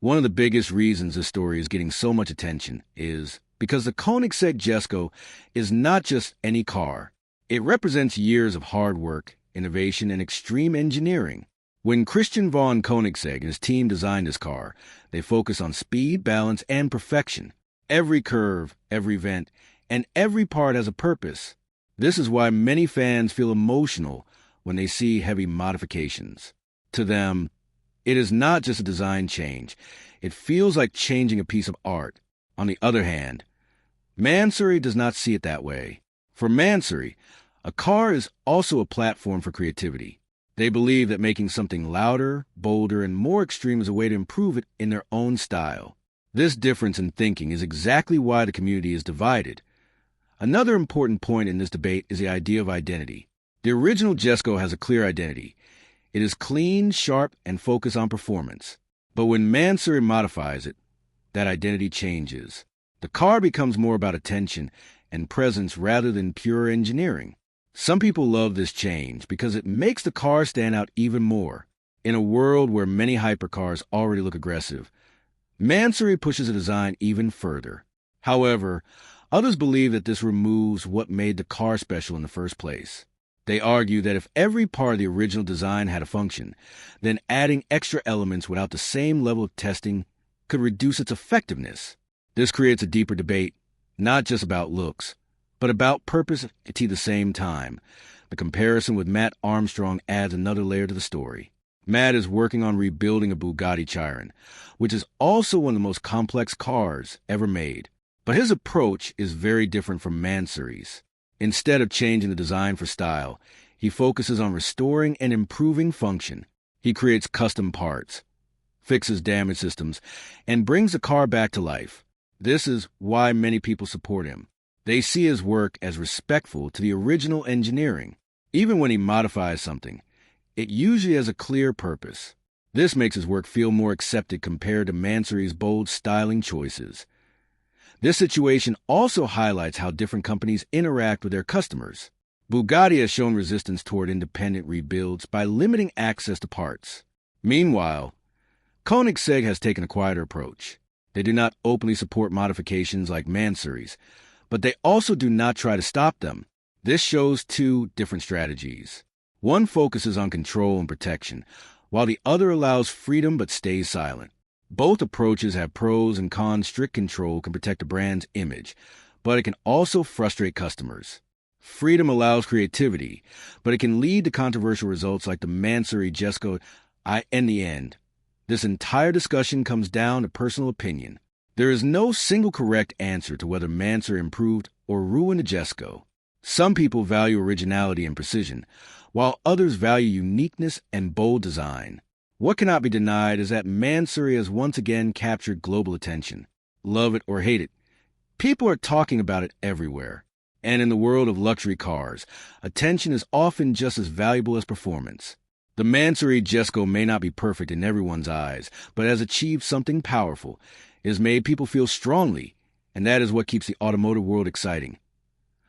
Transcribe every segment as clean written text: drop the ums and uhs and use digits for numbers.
One of the biggest reasons this story is getting so much attention is because the Koenigsegg Jesko is not just any car. It represents years of hard work, innovation, and extreme engineering. When Christian von Koenigsegg and his team designed this car, they focused on speed, balance, and perfection. Every curve, every vent, and every part has a purpose. This is why many fans feel emotional when they see heavy modifications. To them, it is not just a design change. It feels like changing a piece of art. On the other hand, Mansory does not see it that way. For Mansory, a car is also a platform for creativity. They believe that making something louder, bolder, and more extreme is a way to improve it in their own style. This difference in thinking is exactly why the community is divided. Another important point in this debate is the idea of identity. The original Jesko has a clear identity. It is clean, sharp, and focused on performance. But when Mansory modifies it, that identity changes. The car becomes more about attention and presence rather than pure engineering. Some people love this change because it makes the car stand out even more. In a world where many hypercars already look aggressive, Mansory pushes the design even further. However, others believe that this removes what made the car special in the first place. They argue that if every part of the original design had a function, then adding extra elements without the same level of testing could reduce its effectiveness. This creates a deeper debate, not just about looks, but about purpose at the same time. The comparison with Mat Armstrong adds another layer to the story. Mat is working on rebuilding a Bugatti Chiron, which is also one of the most complex cars ever made. But his approach is very different from Mansory's. Instead of changing the design for style, he focuses on restoring and improving function. He creates custom parts, fixes damaged systems, and brings the car back to life. This is why many people support him. They see his work as respectful to the original engineering. Even when he modifies something, it usually has a clear purpose. This makes his work feel more accepted compared to Mansory's bold styling choices. This situation also highlights how different companies interact with their customers. Bugatti has shown resistance toward independent rebuilds by limiting access to parts. Meanwhile, Koenigsegg has taken a quieter approach. They do not openly support modifications like Mansory's, but they also do not try to stop them. This shows two different strategies. One focuses on control and protection, while the other allows freedom but stays silent. Both approaches have pros and cons. Strict control can protect a brand's image, but it can also frustrate customers. Freedom allows creativity, but it can lead to controversial results like the Mansory Jesko. In the end, this entire discussion comes down to personal opinion. There is no single correct answer to whether Mansory improved or ruined the Jesko. Some people value originality and precision, while others value uniqueness and bold design. What cannot be denied is that Mansory has once again captured global attention. Love it or hate it, people are talking about it everywhere. And in the world of luxury cars, attention is often just as valuable as performance. The Mansory Jesko may not be perfect in everyone's eyes, but has achieved something powerful. It has made people feel strongly, and that is what keeps the automotive world exciting.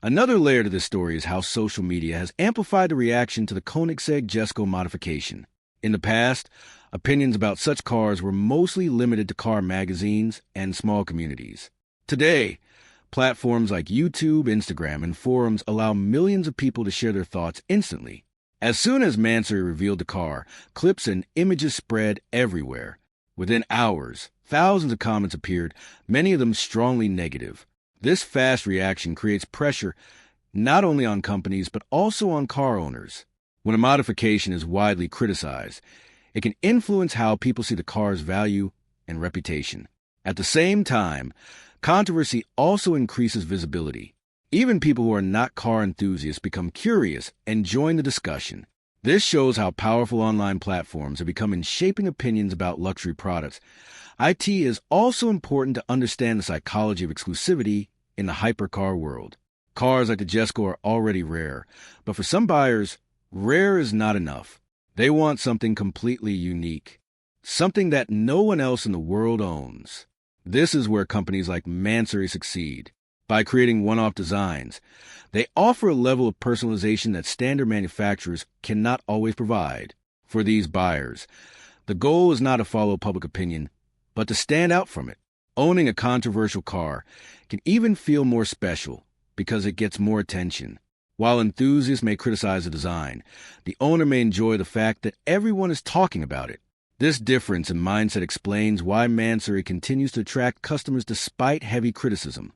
Another layer to this story is how social media has amplified the reaction to the Koenigsegg Jesko modification. In the past, opinions about such cars were mostly limited to car magazines and small communities. Today, platforms like YouTube, Instagram, and forums allow millions of people to share their thoughts instantly. As soon as Mansory revealed the car, clips and images spread everywhere. Within hours, thousands of comments appeared, many of them strongly negative. This fast reaction creates pressure not only on companies but also on car owners. When a modification is widely criticized, it can influence how people see the car's value and reputation. At the same time, controversy also increases visibility. Even people who are not car enthusiasts become curious and join the discussion. This shows how powerful online platforms have become in shaping opinions about luxury products. It is also important to understand the psychology of exclusivity in the hypercar world. Cars like the Jesko are already rare, but for some buyers, rare is not enough. They want something completely unique, something that no one else in the world owns. This is where companies like Mansory succeed. By creating one-off designs, they offer a level of personalization that standard manufacturers cannot always provide. For these buyers, the goal is not to follow public opinion, But to stand out from it, owning a controversial car can even feel more special because it gets more attention. While enthusiasts may criticize the design, the owner may enjoy the fact that everyone is talking about it. This difference in mindset explains why Mansory continues to attract customers despite heavy criticism.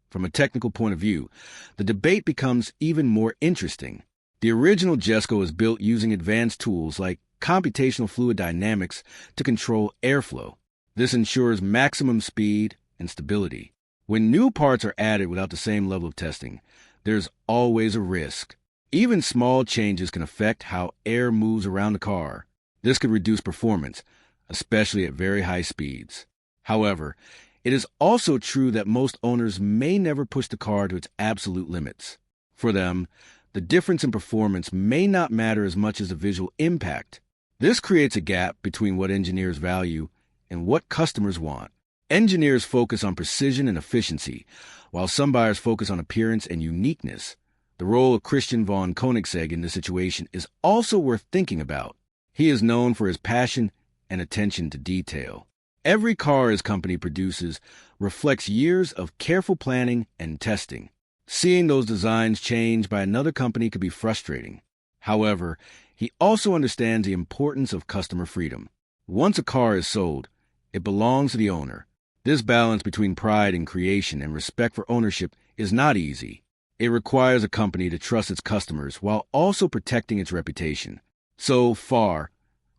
From a technical point of view, the debate becomes even more interesting. The original Jesko is built using advanced tools like computational fluid dynamics to control airflow. This ensures maximum speed and stability. When new parts are added without the same level of testing, there's always a risk. Even small changes can affect how air moves around the car. This could reduce performance, especially at very high speeds. However, it is also true that most owners may never push the car to its absolute limits. For them, the difference in performance may not matter as much as the visual impact. This creates a gap between what engineers value and what customers want. Engineers focus on precision and efficiency, while some buyers focus on appearance and uniqueness. The role of Christian von Koenigsegg in this situation is also worth thinking about. He is known for his passion and attention to detail. Every car his company produces reflects years of careful planning and testing. Seeing those designs changed by another company could be frustrating. However, he also understands the importance of customer freedom. Once a car is sold, it belongs to the owner. This balance between pride in creation and respect for ownership is not easy. It requires a company to trust its customers while also protecting its reputation. So far,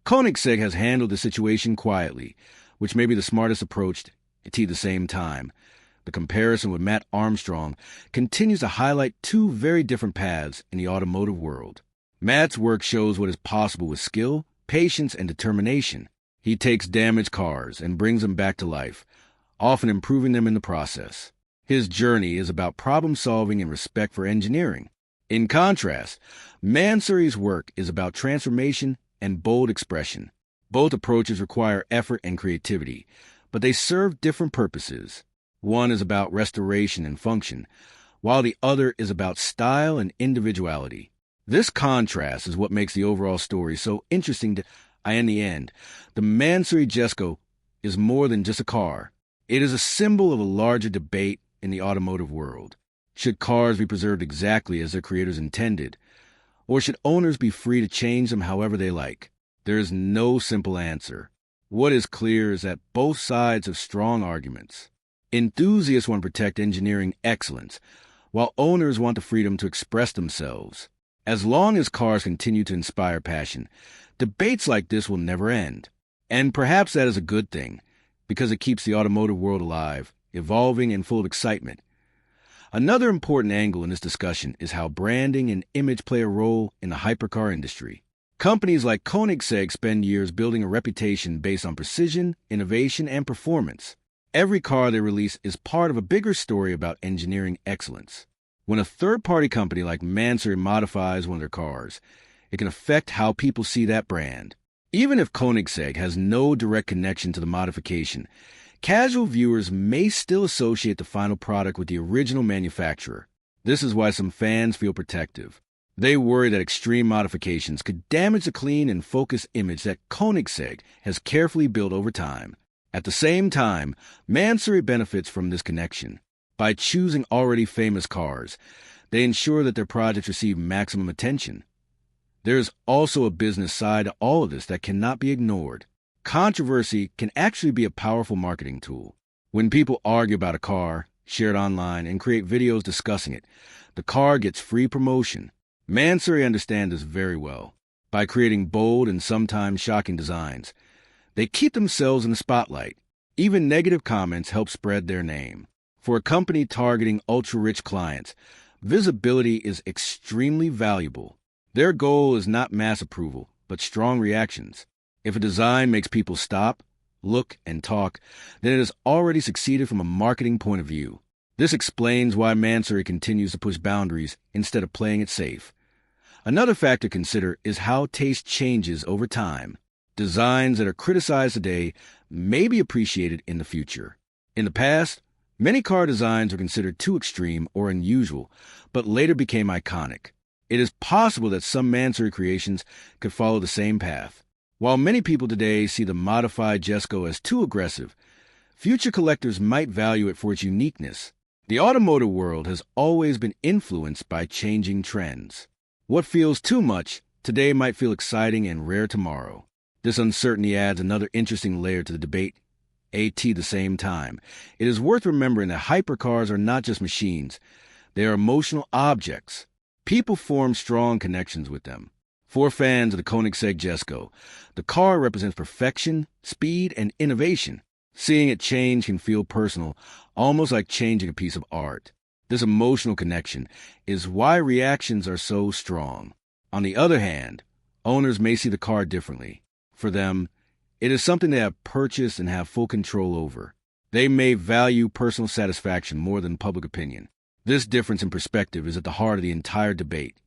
Koenigsegg has handled the situation quietly, which may be the smartest approach at the same time. The comparison with Mat Armstrong continues to highlight two very different paths in the automotive world. Mat's work shows what is possible with skill, patience, and determination. He takes damaged cars and brings them back to life, often improving them in the process. His journey is about problem-solving and respect for engineering. In contrast, Mansory's work is about transformation and bold expression. Both approaches require effort and creativity, but they serve different purposes. One is about restoration and function, while the other is about style and individuality. This contrast is what makes the overall story so interesting in the end. The Mansory Jesko is more than just a car. It is a symbol of a larger debate in the automotive world. Should cars be preserved exactly as their creators intended, or should owners be free to change them however they like? There is no simple answer. What is clear is that both sides have strong arguments. Enthusiasts want to protect engineering excellence, while owners want the freedom to express themselves. As long as cars continue to inspire passion, debates like this will never end. And perhaps that is a good thing, because it keeps the automotive world alive, evolving, and full of excitement. Another important angle in this discussion is how branding and image play a role in the hypercar industry. Companies like Koenigsegg spend years building a reputation based on precision, innovation, and performance. Every car they release is part of a bigger story about engineering excellence. When a third-party company like Mansory modifies one of their cars, it can affect how people see that brand. Even if Koenigsegg has no direct connection to the modification, casual viewers may still associate the final product with the original manufacturer. This is why some fans feel protective. They worry that extreme modifications could damage the clean and focused image that Koenigsegg has carefully built over time. At the same time, Mansory benefits from this connection. By choosing already famous cars, they ensure that their projects receive maximum attention. There is also a business side to all of this that cannot be ignored. Controversy can actually be a powerful marketing tool. When people argue about a car, share it online, and create videos discussing it, the car gets free promotion. Mansory understands this very well. By creating bold and sometimes shocking designs, they keep themselves in the spotlight. Even negative comments help spread their name. For a company targeting ultra-rich clients, visibility is extremely valuable. Their goal is not mass approval, but strong reactions. If a design makes people stop, look, and talk, then it has already succeeded from a marketing point of view. This explains why Mansory continues to push boundaries instead of playing it safe. Another factor to consider is how taste changes over time. Designs that are criticized today may be appreciated in the future. In the past, many car designs were considered too extreme or unusual, but later became iconic. It is possible that some Mansory creations could follow the same path. While many people today see the modified Jesko as too aggressive, future collectors might value it for its uniqueness. The automotive world has always been influenced by changing trends. What feels too much today might feel exciting and rare tomorrow. This uncertainty adds another interesting layer to the debate. At the same time, it is worth remembering that hypercars are not just machines. They are emotional objects. People form strong connections with them. For fans of the Koenigsegg Jesko, the car represents perfection, speed, and innovation. Seeing it change can feel personal, almost like changing a piece of art. This emotional connection is why reactions are so strong. On the other hand, owners may see the car differently. For them, it is something they have purchased and have full control over. They may value personal satisfaction more than public opinion. This difference in perspective is at the heart of the entire debate.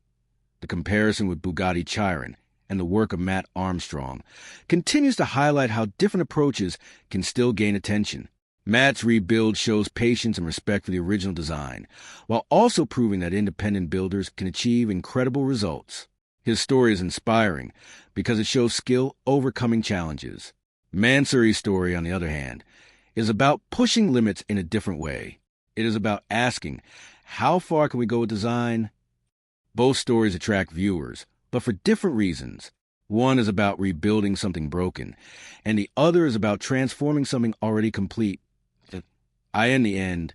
The comparison with Bugatti Chiron and the work of Mat Armstrong continues to highlight how different approaches can still gain attention. Mat's rebuild shows patience and respect for the original design, while also proving that independent builders can achieve incredible results. His story is inspiring because it shows skill overcoming challenges. Mansory's story, on the other hand, is about pushing limits in a different way. It is about asking, how far can we go with design? Both stories attract viewers, but for different reasons. One is about rebuilding something broken, and the other is about transforming something already complete. In the end,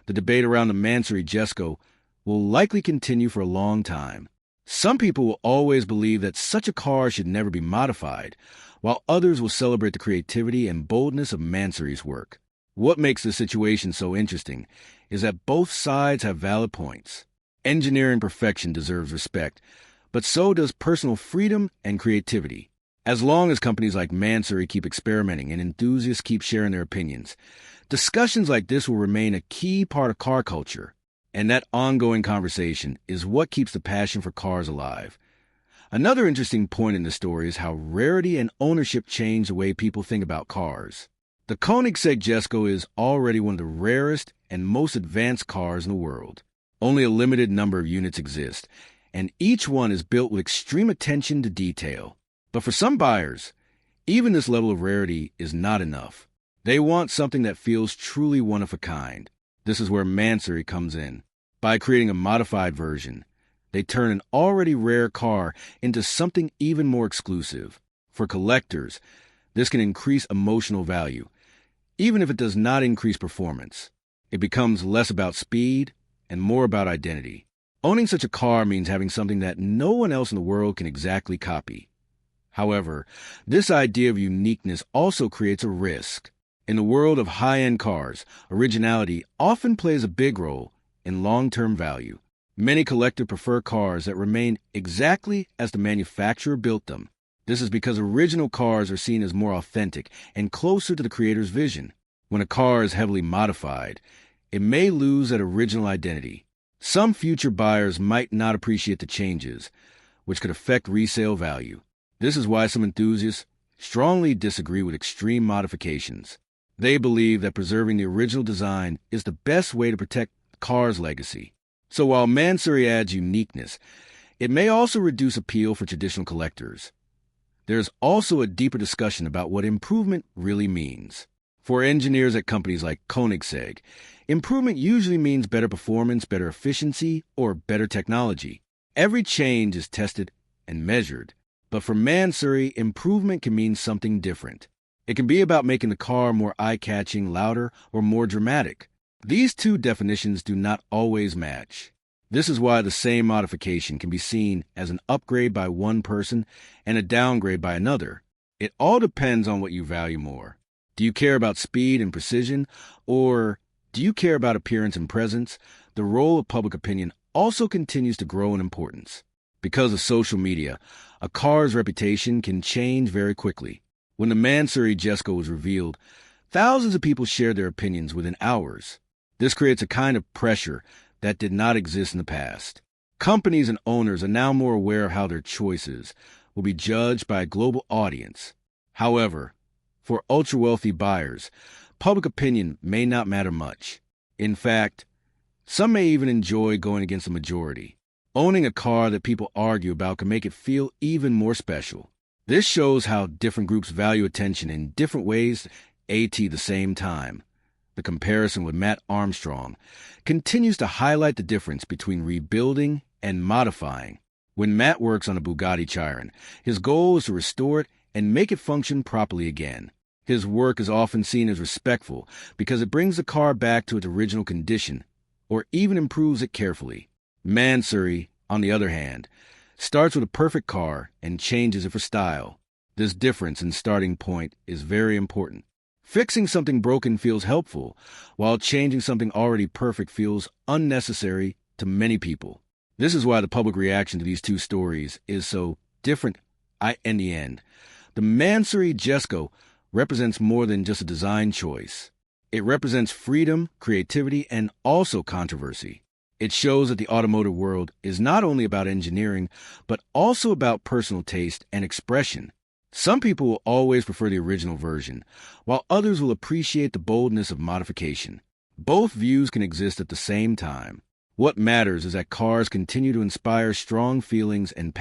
the debate around the Mansory Jesko will likely continue for a long time. Some people will always believe that such a car should never be modified, while others will celebrate the creativity and boldness of Mansory's work. What makes this situation so interesting is that both sides have valid points. Engineering perfection deserves respect, but so does personal freedom and creativity. As long as companies like Mansory keep experimenting and enthusiasts keep sharing their opinions, discussions like this will remain a key part of car culture. And that ongoing conversation is what keeps the passion for cars alive. Another interesting point in the story is how rarity and ownership change the way people think about cars. The Koenigsegg Jesko is already one of the rarest and most advanced cars in the world. Only a limited number of units exist, and each one is built with extreme attention to detail. But for some buyers, even this level of rarity is not enough. They want something that feels truly one of a kind. This is where Mansory comes in. By creating a modified version, they turn an already rare car into something even more exclusive. For collectors, this can increase emotional value, even if it does not increase performance. It becomes less about speed and more about identity. Owning such a car means having something that no one else in the world can exactly copy. However, this idea of uniqueness also creates a risk. In the world of high-end cars, originality often plays a big role in long-term value. Many collectors prefer cars that remain exactly as the manufacturer built them. This is because original cars are seen as more authentic and closer to the creator's vision. When a car is heavily modified, it may lose that original identity. Some future buyers might not appreciate the changes, which could affect resale value. This is why some enthusiasts strongly disagree with extreme modifications. They believe that preserving the original design is the best way to protect the car's legacy. So while Mansory adds uniqueness, it may also reduce appeal for traditional collectors. There's also a deeper discussion about what improvement really means. For engineers at companies like Koenigsegg, improvement usually means better performance, better efficiency, or better technology. Every change is tested and measured. But for Mansory, improvement can mean something different. It can be about making the car more eye-catching, louder, or more dramatic. These two definitions do not always match. This is why the same modification can be seen as an upgrade by one person and a downgrade by another. It all depends on what you value more. Do you care about speed and precision, or do you care about appearance and presence? The role of public opinion also continues to grow in importance. Because of social media, a car's reputation can change very quickly. When the Mansory Jesko was revealed, thousands of people shared their opinions within hours. This creates a kind of pressure that did not exist in the past. Companies and owners are now more aware of how their choices will be judged by a global audience. However, for ultra-wealthy buyers, public opinion may not matter much. In fact, some may even enjoy going against the majority. Owning a car that people argue about can make it feel even more special. This shows how different groups value attention in different ways at the same time. The comparison with Mat Armstrong continues to highlight the difference between rebuilding and modifying. When Mat works on a Bugatti Chiron, his goal is to restore it and make it function properly again. His work is often seen as respectful because it brings the car back to its original condition or even improves it carefully. Mansory, on the other hand, starts with a perfect car and changes it for style. This difference in starting point is very important. Fixing something broken feels helpful, while changing something already perfect feels unnecessary to many people. This is why the public reaction to these two stories is so different. In the end, the Mansory Jesko represents more than just a design choice. It represents freedom, creativity, and also controversy. It shows that the automotive world is not only about engineering, but also about personal taste and expression. Some people will always prefer the original version, while others will appreciate the boldness of modification. Both views can exist at the same time. What matters is that cars continue to inspire strong feelings and